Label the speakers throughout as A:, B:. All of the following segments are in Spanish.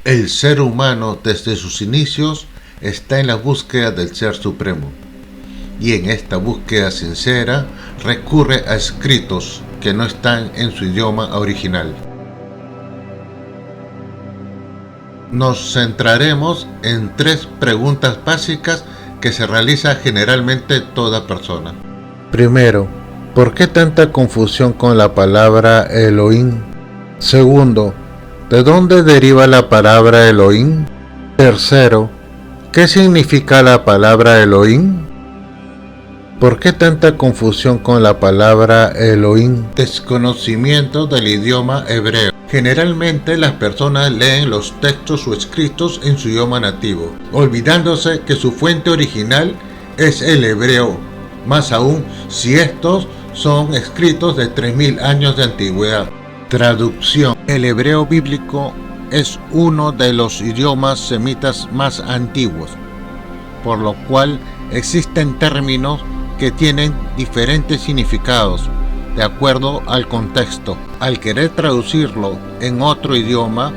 A: El ser humano desde sus inicios está en la búsqueda del Ser Supremo, y en esta búsqueda sincera recurre a escritos que no están en su idioma original. Nos centraremos en 3 preguntas básicas que se realiza generalmente toda persona. Primero, ¿por qué tanta confusión con la palabra Elohim? Segundo, ¿de dónde deriva la palabra Elohim? Tercero, ¿qué significa la palabra Elohim? ¿Por qué tanta confusión con la palabra Elohim? Desconocimiento del idioma hebreo. Generalmente las personas leen los textos o escritos en su idioma nativo, olvidándose que su fuente original es el hebreo, más aún si estos son escritos de 3000 años de antigüedad. Traducción. El hebreo bíblico es uno de los idiomas semitas más antiguos, por lo cual existen términos que tienen diferentes significados de acuerdo al contexto. Al querer traducirlo en otro idioma,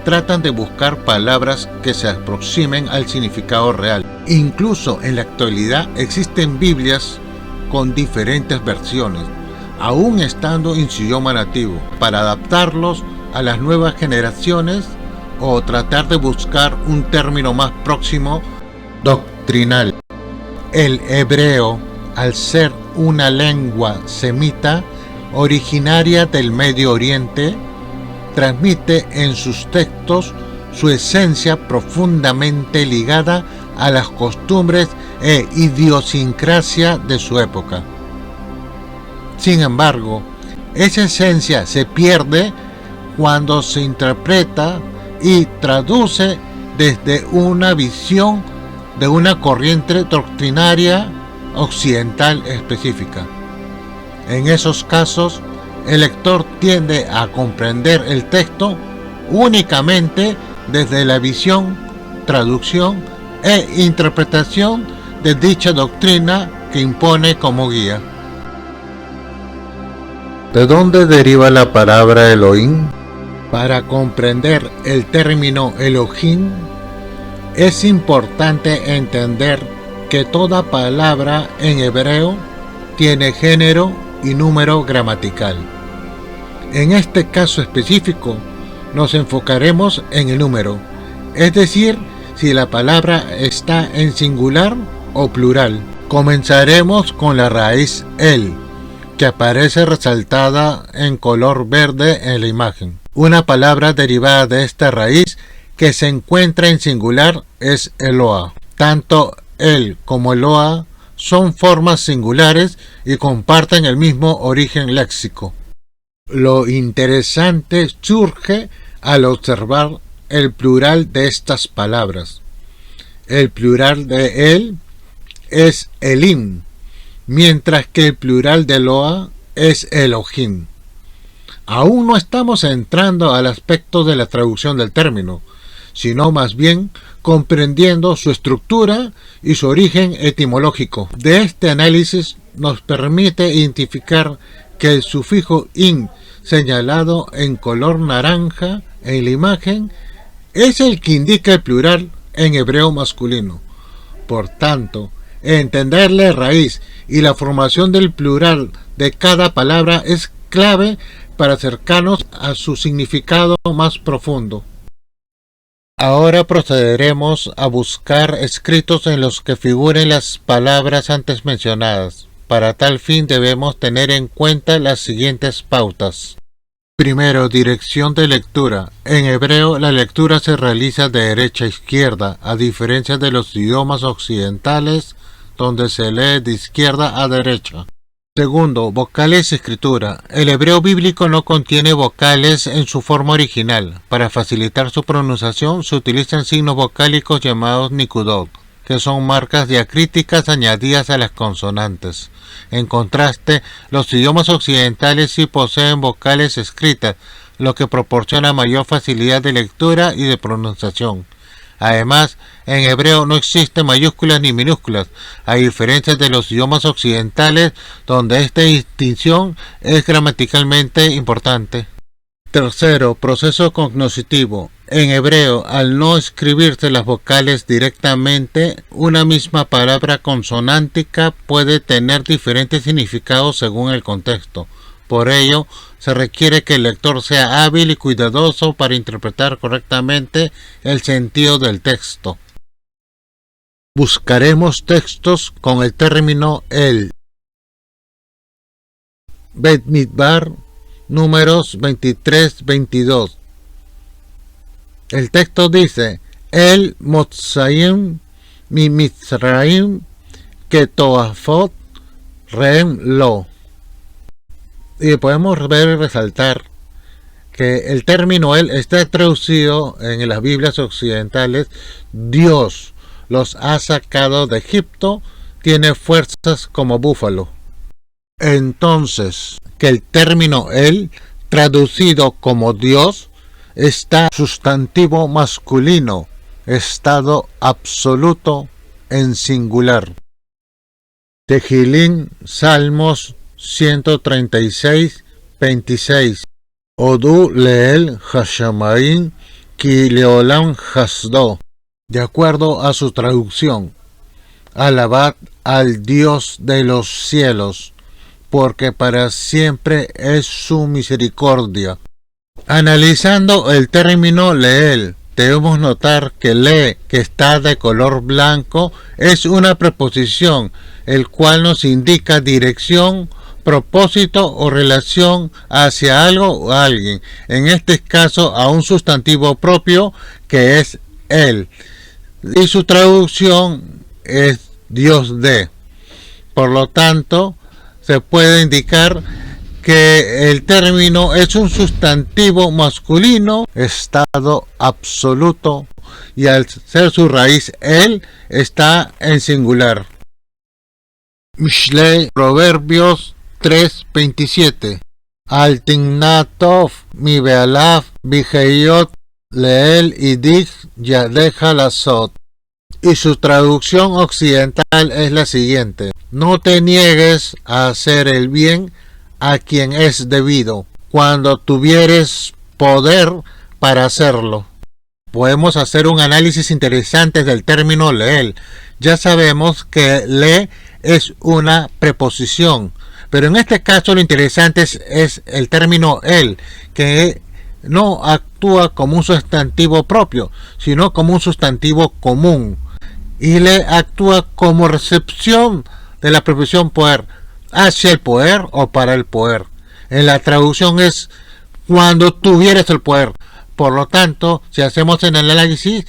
A: tratan de buscar palabras que se aproximen al significado real. Incluso en la actualidad existen Biblias con diferentes versiones, aún estando en su idioma nativo, para adaptarlos a las nuevas generaciones o tratar de buscar un término más próximo doctrinal. El hebreo, al ser una lengua semita originaria del Medio Oriente, transmite en sus textos su esencia profundamente ligada a las costumbres e idiosincrasia de su época. Sin embargo, esa esencia se pierde cuando se interpreta y traduce desde una visión de una corriente doctrinaria occidental específica. En esos casos, el lector tiende a comprender el texto únicamente desde la visión, traducción e interpretación de dicha doctrina que impone como guía. ¿De dónde deriva la palabra Elohim? Para comprender el término Elohim, es importante entender que toda palabra en hebreo tiene género y número gramatical. En este caso específico, nos enfocaremos en el número, es decir, si la palabra está en singular o plural. Comenzaremos con la raíz El, que aparece resaltada en color verde en la imagen. Una palabra derivada de esta raíz que se encuentra en singular es Eloah. Tanto El como Eloah son formas singulares y comparten el mismo origen léxico. Lo interesante surge al observar el plural de estas palabras. El plural de El es Elim, mientras que el plural de Eloah es Elohim. Aún no estamos entrando al aspecto de la traducción del término, sino más bien comprendiendo su estructura y su origen etimológico. De este análisis nos permite identificar que el sufijo in, señalado en color naranja en la imagen, es el que indica el plural en hebreo masculino. Por tanto, entender la raíz y la formación del plural de cada palabra es clave para acercarnos a su significado más profundo. Ahora procederemos a buscar escritos en los que figuren las palabras antes mencionadas. Para tal fin debemos tener en cuenta las siguientes pautas. Primero, dirección de lectura. En hebreo, la lectura se realiza de derecha a izquierda, a diferencia de los idiomas occidentales, donde se lee de izquierda a derecha. Segundo, vocales y escritura. El hebreo bíblico no contiene vocales en su forma original. Para facilitar su pronunciación se utilizan signos vocálicos llamados nikudot, que son marcas diacríticas añadidas a las consonantes. En contraste, los idiomas occidentales sí poseen vocales escritas, lo que proporciona mayor facilidad de lectura y de pronunciación. Además, en hebreo no existen mayúsculas ni minúsculas, a diferencia de los idiomas occidentales, donde esta distinción es gramaticalmente importante. Tercero, proceso cognoscitivo. En hebreo, al no escribirse las vocales directamente, una misma palabra consonántica puede tener diferentes significados según el contexto. Por ello, se requiere que el lector sea hábil y cuidadoso para interpretar correctamente el sentido del texto. Buscaremos textos con el término el. Bamidbar, números 23-22. El texto dice: El Motzayim mi Mitzraim Ketoafot Reem Lo. Y podemos ver y resaltar que el término el está traducido en las Biblias occidentales: Dios los ha sacado de Egipto, tiene fuerzas como búfalo. Entonces, que el término el, traducido como Dios, está sustantivo masculino, estado absoluto en singular. Tejilín, Salmos 136, 26. Odu leel Hashamaim ki leolam hasdo. De acuerdo a su traducción: alabad al Dios de los cielos, porque para siempre es su misericordia. Analizando el término leel, debemos notar que le, que está de color blanco, es una preposición, el cual nos indica dirección, propósito o relación hacia algo o alguien, en este caso a un sustantivo propio que es él, y su traducción es Dios de. Por lo tanto, se puede indicar que el término es un sustantivo masculino, estado absoluto, y al ser su raíz él, está en singular. Mishlei, Proverbios 3:27. Al tignatov mi bealaf bijeyot leel idig yadeja lasot. Y su traducción occidental es la siguiente: no te niegues a hacer el bien a quien es debido, cuando tuvieres poder para hacerlo. Podemos hacer un análisis interesante del término leel. Ya sabemos que le es una preposición, pero en este caso lo interesante es el término el, que no actúa como un sustantivo propio, sino como un sustantivo común, y le actúa como recepción de la preposición poder, hacia el poder o para el poder. En la traducción es cuando tuvieres el poder. Por lo tanto, si hacemos el análisis,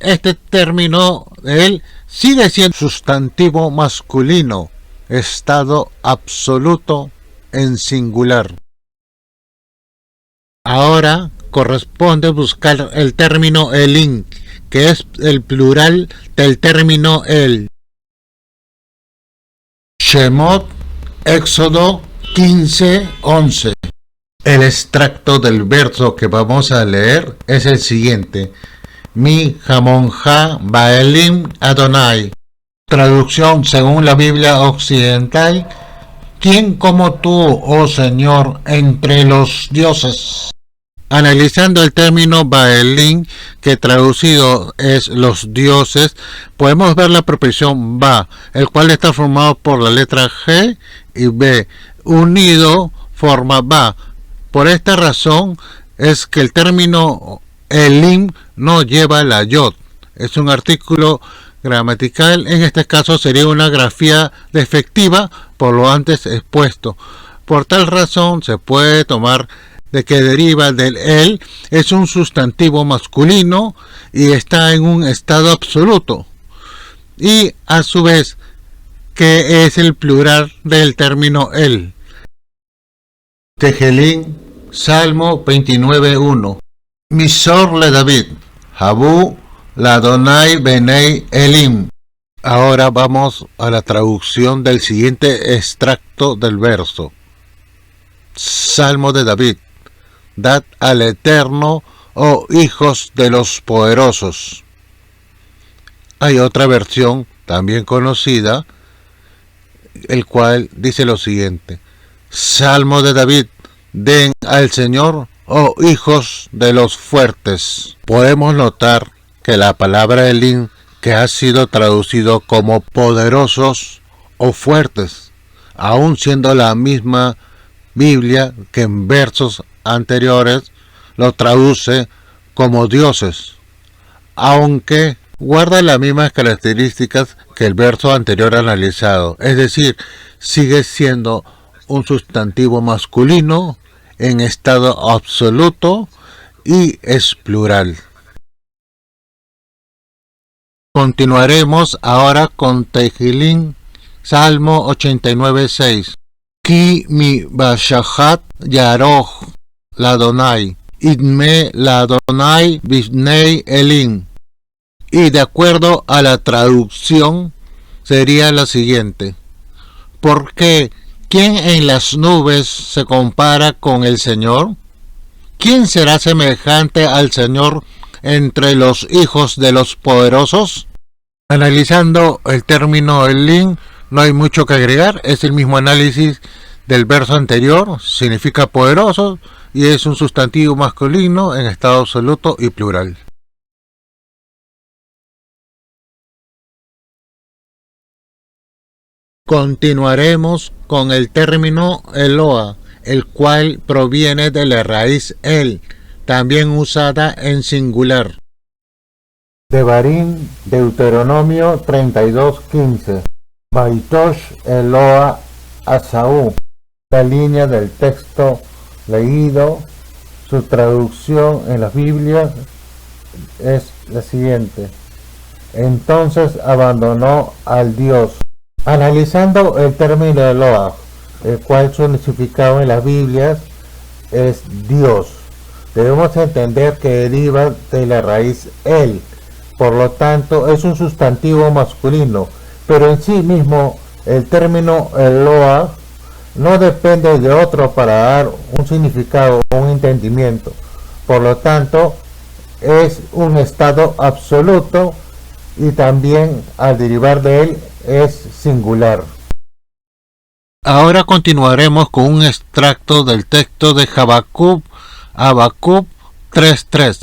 A: este término de él sigue siendo sustantivo masculino, estado absoluto en singular. Ahora corresponde buscar el término elin, que es el plural del término el. Shemot, Éxodo 15:11. El extracto del verso que vamos a leer es el siguiente: Mi Hamonja Baelim Adonai. Traducción según la Biblia occidental: ¿quién como tú, oh Señor, entre los dioses? Analizando el término Baelim, que traducido es los dioses, podemos ver la preposición ba, el cual está formado por la letra G y B, unido forma ba. Por esta razón es que el término Elim no lleva la yod, es un artículo gramatical. En este caso sería una grafía defectiva por lo antes expuesto. Por tal razón se puede tomar de que deriva del él, es un sustantivo masculino y está en un estado absoluto, y a su vez que es el plural del término él. Tejelín, Salmo 29:1. Misor le David, Habu la Adonai Benei Elim. Ahora vamos a la traducción del siguiente extracto del verso. Salmo de David. Dad al Eterno, oh hijos de los poderosos. Hay otra versión también conocida, el cual dice lo siguiente: Salmo de David, den al Señor o hijos de los fuertes. Podemos notar que la palabra Elim, que ha sido traducido como poderosos o fuertes, aun siendo la misma Biblia que en versos anteriores lo traduce como dioses, aunque guarda las mismas características que el verso anterior analizado, es decir, sigue siendo un sustantivo masculino en estado absoluto y es plural. Continuaremos ahora con Tehilín, Salmo 89:6. Ki mi bashahat yaroh ladonai, idme ladonai bifnei elin. Y de acuerdo a la traducción sería la siguiente: porque ¿quién en las nubes se compara con el Señor? ¿Quién será semejante al Señor entre los hijos de los poderosos? Analizando el término Elim, no hay mucho que agregar, es el mismo análisis del verso anterior, significa poderoso y es un sustantivo masculino en estado absoluto y plural. Continuaremos con el término Eloa, el cual proviene de la raíz El, también usada en singular. Devarim, Deuteronomio 32:15. Baitosh Eloa Asaú. La línea del texto leído, su traducción en las Biblias es la siguiente: entonces abandonó al Dios. Analizando el término Eloa, el cual su significado en las Biblias es Dios, debemos entender que deriva de la raíz El, por lo tanto es un sustantivo masculino, pero en sí mismo el término Eloa no depende de otro para dar un significado o un entendimiento, por lo tanto es un estado absoluto y también al derivar de él es singular. Ahora continuaremos con un extracto del texto de Habacuc 3:3.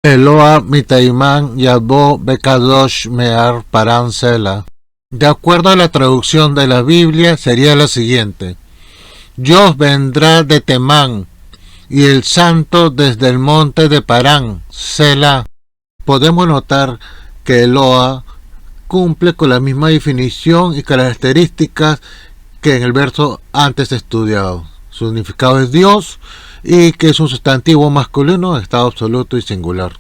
A: Eloa mitaiman yabo bekadosh mear paran sela. De acuerdo a la traducción de la Biblia sería la siguiente: Dios vendrá de Temán y el santo desde el monte de Parán, Sela. Podemos notar que Eloa cumple con la misma definición y características que en el verso antes estudiado. Su significado es Dios y que es un sustantivo masculino, estado absoluto y singular.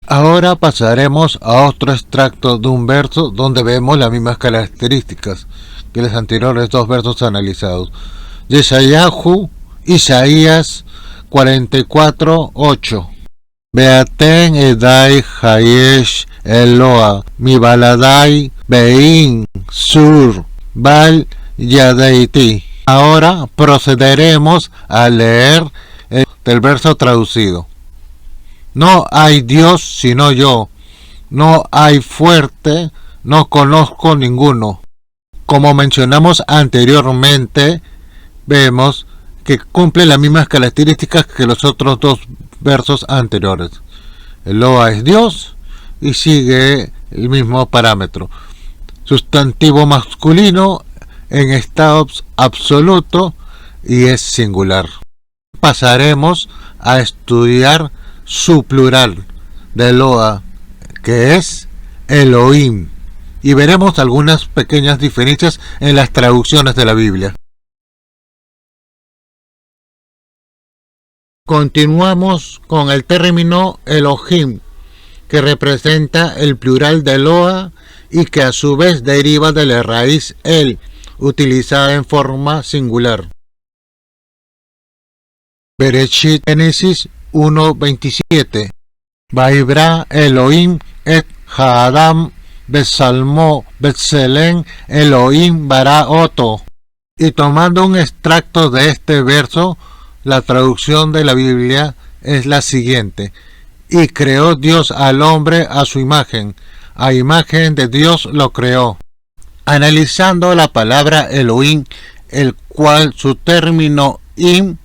A: Ahora pasaremos a otro extracto de un verso donde vemos las mismas características que los anteriores dos versos analizados. Yeshayahu, Isaías 44:8. Beaten edai hayesh Eloa, mi baladai bein sur bal yadeiti. Ahora procederemos a leer el verso traducido. No hay Dios sino yo, no hay fuerte, no conozco ninguno. Como mencionamos anteriormente, vemos que cumple las mismas características que los otros dos versos anteriores. Eloa es Dios y sigue el mismo parámetro. Sustantivo masculino en estado absoluto y es singular. Pasaremos a estudiar su plural de Eloa, que es Elohim, y veremos algunas pequeñas diferencias en las traducciones de la Biblia. Continuamos con el término Elohim, que representa el plural de Eloa y que a su vez deriva de la raíz El, utilizada en forma singular. Bereshit, Génesis 1:27. Vaibra Elohim et Haadam besalmo betselem Elohim bara oto. Y tomando un extracto de este verso, la traducción de la Biblia es la siguiente: y creó Dios al hombre a su imagen, a imagen de Dios lo creó. Analizando la palabra Elohim, el cual su término im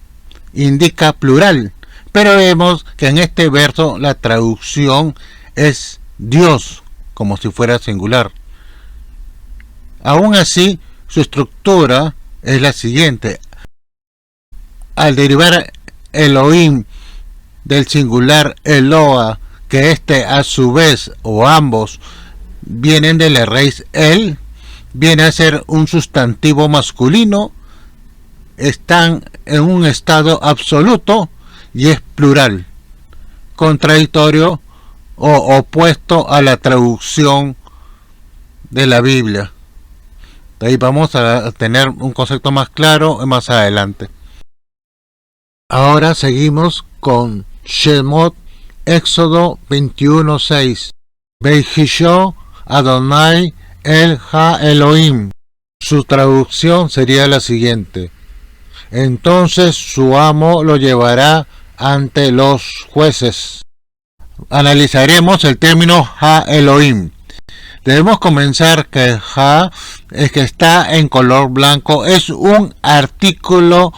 A: indica plural, pero vemos que en este verso la traducción es Dios, como si fuera singular. Aún así, su estructura es la siguiente. Al derivar Elohim del singular Eloa, que a su vez o ambos vienen de la raíz el, viene a ser un sustantivo masculino, están en un estado absoluto y es plural, contradictorio o opuesto a la traducción de la Biblia. De ahí vamos a tener un concepto más claro más adelante. Ahora seguimos con Shemot, Éxodo 21:6. Beijishó Adonai el Ha Elohim. Su traducción sería la siguiente: entonces su amo lo llevará ante los jueces. Analizaremos el término Ha Elohim. Debemos comenzar que Ha, es que está en color blanco, es un artículo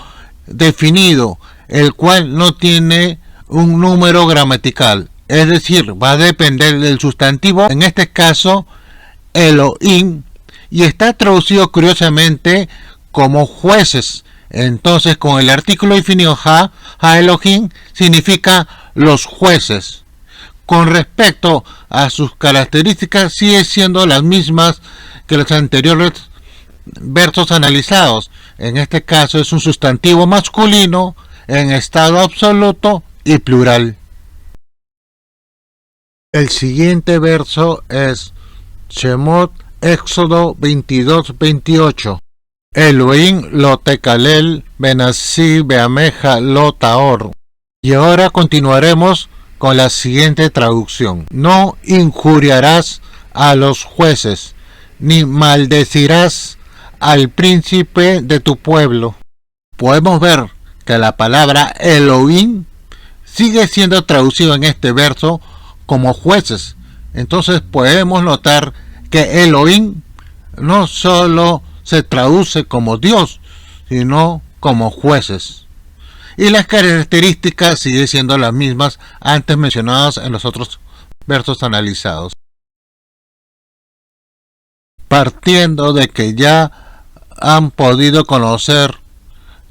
A: definido, el cual no tiene un número gramatical, es decir, va a depender del sustantivo, en este caso Elohim, y está traducido curiosamente como jueces. Entonces, con el artículo definido Ha Elohim significa los jueces. Con respecto a sus características, sigue siendo las mismas que los anteriores versos analizados. En este caso es un sustantivo masculino en estado absoluto y plural. El siguiente verso es Shemot, Éxodo 22:28. Elohim lo tekalel benasí beameja lo taor. Y ahora continuaremos con la siguiente traducción. No injuriarás a los jueces, ni maldecirás al príncipe de tu pueblo. Podemos ver que la palabra Elohim sigue siendo traducido en este verso como jueces. Entonces podemos notar que Elohim no solo se traduce como Dios, sino como jueces. Y las características siguen siendo las mismas antes mencionadas en los otros versos analizados. Partiendo de que ya han podido conocer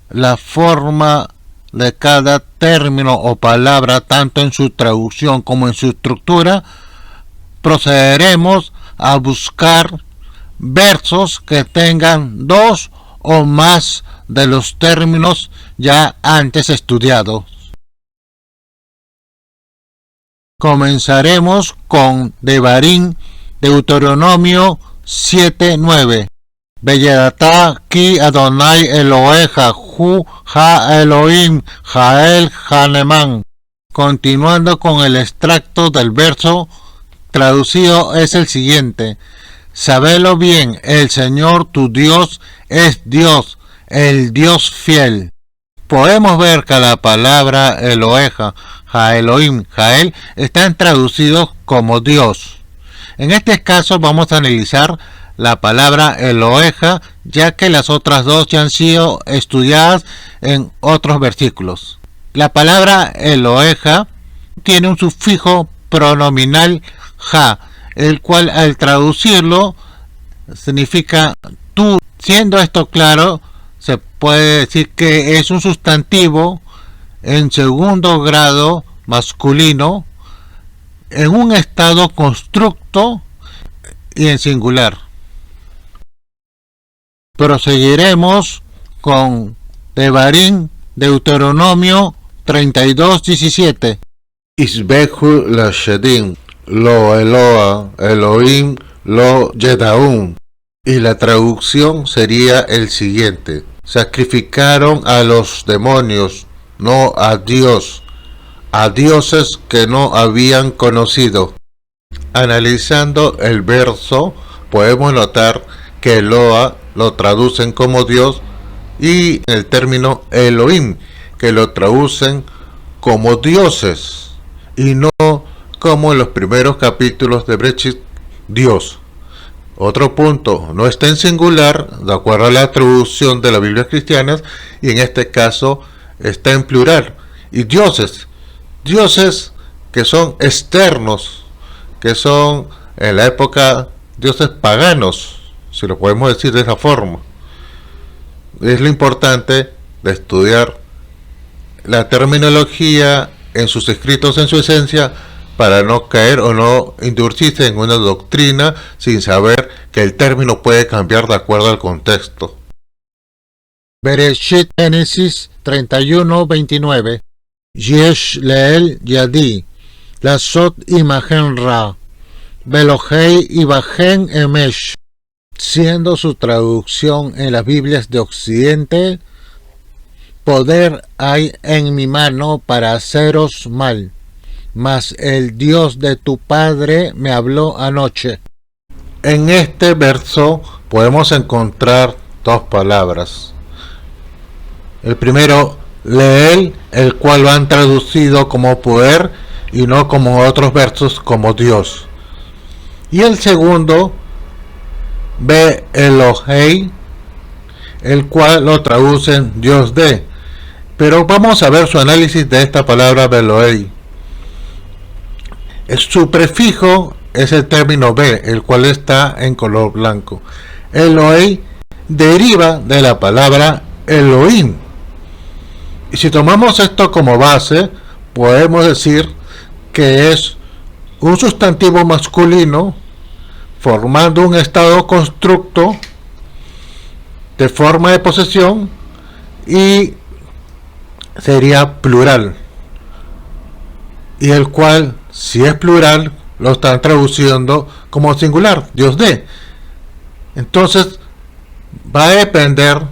A: la forma de cada término o palabra, tanto en su traducción como en su estructura, procederemos a buscar versos que tengan dos o más de los términos ya antes estudiados. Comenzaremos con Devarim, Deuteronomio 7:9. Veyedatá ki Adonai Eloheja hu ha Elohim Jael Haneman. Continuando con el extracto del verso traducido es el siguiente: sabelo bien, el Señor tu Dios es Dios, el Dios fiel. Podemos ver que la palabra Eloheja, Elohim, Jael están traducidos como Dios. En este caso vamos a analizar la palabra Eloheja, ya que las otras dos ya han sido estudiadas en otros versículos. La palabra Eloheja tiene un sufijo pronominal ja, el cual al traducirlo significa tú. Siendo esto claro, se puede decir que es un sustantivo en segundo grado masculino en un estado constructo y en singular. Proseguiremos con Devarim, Deuteronomio 32:17. Isbehu la Shedim, lo Eloa, Elohim, lo Yedaum. Y la traducción sería el siguiente: sacrificaron a los demonios, no a Dios, a dioses que no habían conocido. Analizando el verso, podemos notar que Eloa lo traducen como Dios y el término Elohim, que lo traducen como dioses y no como en los primeros capítulos de Breshit, Dios. Otro punto, no está en singular, de acuerdo a la traducción de las Biblias cristianas, y en este caso está en plural. Y dioses que son externos, que son en la época dioses paganos, si lo podemos decir de esa forma. Es lo importante de estudiar la terminología en sus escritos, en su esencia, para no caer o no inducirse en una doctrina sin saber que el término puede cambiar de acuerdo al contexto.
B: Bereshit, Génesis 31:29. Yesh leel yadi, lasot imagen ra, Belohei ibagen emesh, siendo su traducción en las Biblias de Occidente: poder hay en mi mano para haceros mal, mas el Dios de tu padre me habló anoche.
A: En este verso podemos encontrar dos palabras. El primero, leel, el cual lo han traducido como poder y no como otros versos como Dios. Y el segundo, Be Elohei, el cual lo traducen Dios de. Pero vamos a ver su análisis de esta palabra Belohei. Su prefijo es el término Be, el cual está en color blanco. Elohei deriva de la palabra Elohim. Y si tomamos esto como base, podemos decir que es un sustantivo masculino formando un estado constructo de forma de posesión y sería plural, y el cual, si es plural, lo están traduciendo como singular, Dios de. Entonces va a depender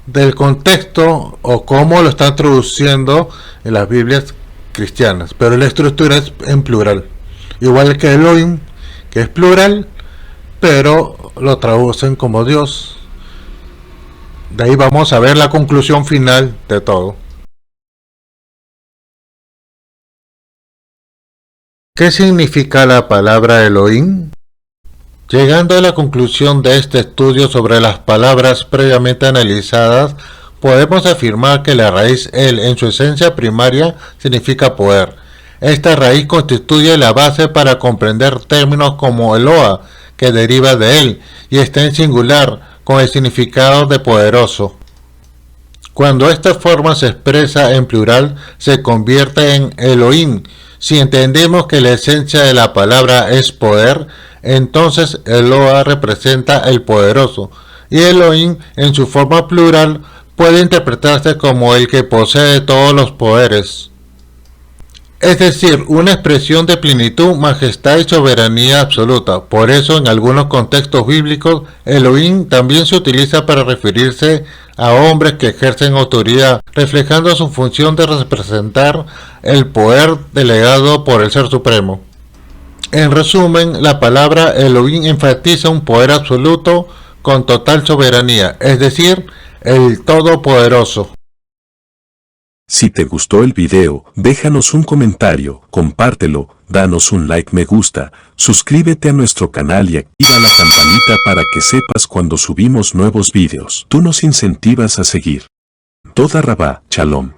A: del contexto o cómo lo están traduciendo en las Biblias cristianas, pero la estructura es en plural, igual que Elohim, que es plural, pero lo traducen como Dios. De ahí vamos a ver la conclusión final de todo. ¿Qué significa la palabra Elohim? Llegando a la conclusión de este estudio sobre las palabras previamente analizadas, podemos afirmar que la raíz El en su esencia primaria significa poder. Esta raíz constituye la base para comprender términos como Eloa, que deriva de él, y está en singular, con el significado de poderoso. Cuando esta forma se expresa en plural, se convierte en Elohim. Si entendemos que la esencia de la palabra es poder, entonces Eloa representa el poderoso, y Elohim en su forma plural puede interpretarse como el que posee todos los poderes. Es decir, una expresión de plenitud, majestad y soberanía absoluta. Por eso, en algunos contextos bíblicos, Elohim también se utiliza para referirse a hombres que ejercen autoridad, reflejando su función de representar el poder delegado por el Ser Supremo. En resumen, la palabra Elohim enfatiza un poder absoluto con total soberanía, es decir, el Todopoderoso.
C: Si te gustó el video, déjanos un comentario, compártelo, danos un like, me gusta, suscríbete a nuestro canal y activa la campanita para que sepas cuando subimos nuevos videos. Tú nos incentivas a seguir. Toda Rabá, Shalom.